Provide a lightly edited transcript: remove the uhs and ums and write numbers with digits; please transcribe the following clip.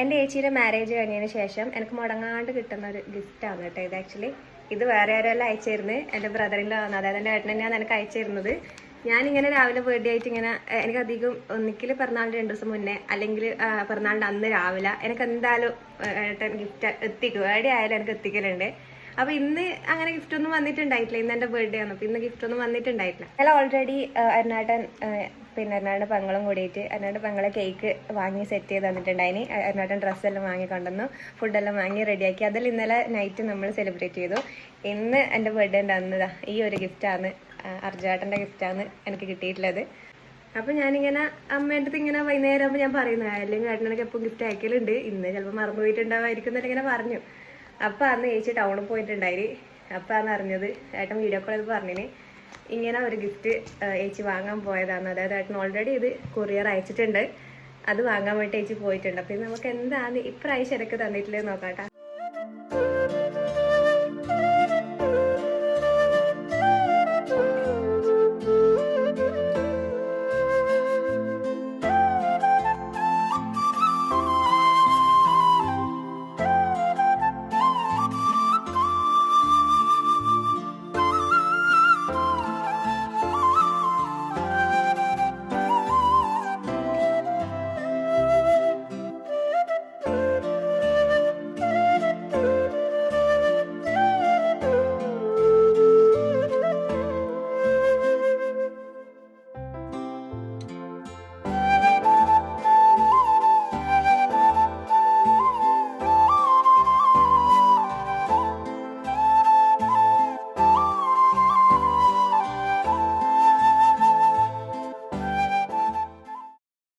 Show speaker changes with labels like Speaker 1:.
Speaker 1: എൻ്റെ ചേച്ചിയുടെ മാരേജ് കഴിഞ്ഞതിന് ശേഷം എനിക്ക് മുടങ്ങാണ്ട് കിട്ടുന്ന ഒരു ഗിഫ്റ്റാണ് കേട്ടോ ഇത്. ആക്ച്വലി ഇത് വേറെ ആരെല്ലാം അയച്ചിരുന്നു, എൻ്റെ ബ്രദറിൻ്റെ ആണ്, അതായത് എൻ്റെ ഏട്ടൻ തന്നെയാണ് എനിക്ക് അയച്ചിരുന്നത്. ഞാനിങ്ങനെ രാവിലെ ബർത്ത്ഡേ ആയിട്ട് ഇങ്ങനെ എനിക്ക് അധികം ഒന്നിക്കൽ പിറന്നാളിൻ്റെ 2 ദിവസം മുന്നേ അല്ലെങ്കിൽ പിറന്നാളിൻ്റെ അന്ന് രാവിലെ എനിക്ക് എന്തായാലും ഏട്ടൻ ഗിഫ്റ്റ് എത്തിക്കും, എവിടെ ആയാലും എനിക്ക് എത്തിക്കലുണ്ട്. അപ്പോൾ ഇന്ന് അങ്ങനെ ഗിഫ്റ്റ് ഒന്നും വന്നിട്ടുണ്ടായിട്ടില്ല. ഇന്ന് എൻ്റെ ബർത്ത്ഡേ ആണ്, അപ്പോൾ ഇന്ന് ഗിഫ്റ്റ് ഒന്നും വന്നിട്ടുണ്ടായിട്ടില്ല. ഞാൻ ഓൾറെഡി എറണാടൻ പിന്നെ എറണാട് പെങ്ങളും കൂടിയിട്ട് എറണാട് പെങ്ങളെ കേക്ക് വാങ്ങി സെറ്റ് ചെയ്ത് തന്നിട്ടുണ്ടായിന്. എറണാടൻ ഡ്രസ്സെല്ലാം വാങ്ങി കൊണ്ടുവന്നു, ഫുഡെല്ലാം വാങ്ങി റെഡിയാക്കി. അതിൽ ഇന്നലെ നൈറ്റ് നമ്മൾ സെലിബ്രേറ്റ് ചെയ്തു. ഇന്ന് എൻ്റെ ബർത്ത്ഡേ ഉണ്ടാകുന്നതാ ഈ ഒരു ഗിഫ്റ്റാണ്, അർജുവേട്ടൻ്റെ ഗിഫ്റ്റാണ് എനിക്ക് കിട്ടിയിട്ടുള്ളത്. അപ്പോൾ ഞാനിങ്ങനെ അമ്മേൻ്റെ അടുത്ത് ഇങ്ങനെ വൈകുന്നേരം ആകുമ്പോൾ ഞാൻ പറയുന്നു, അല്ലെങ്കിൽ ഏട്ടനൊക്കെ എപ്പോൾ ഗിഫ്റ്റ് അയക്കലുണ്ട്, ഇന്ന് ചിലപ്പോൾ മറന്നു പോയിട്ടുണ്ടാവുമായിരിക്കും എന്നൊക്കെ ഇങ്ങനെ പറഞ്ഞു. അപ്പോൾ അന്ന് ചേച്ചി ടൗണിൽ പോയിട്ടുണ്ടായി. അപ്പോൾ അന്ന് അറിഞ്ഞത് ഏട്ടൻ വീഡിയോ കോൾ ചെയ്ത് പറഞ്ഞിന് ഇങ്ങനെ ഒരു ഗിഫ്റ്റ് ചേച്ചി വാങ്ങാൻ പോയതാണ്. അതായത് ഏട്ടൻ ഓൾറെഡി ഇത് കൊറിയർ അയച്ചിട്ടുണ്ട്, അത് വാങ്ങാൻ വേണ്ടി ചേച്ചി പോയിട്ടുണ്ട്. അപ്പം നമുക്ക് എന്താണ് ഇപ്രാവശ്യം എനിക്ക് തന്നിട്ടില്ലെന്ന് നോക്കാട്ടെ.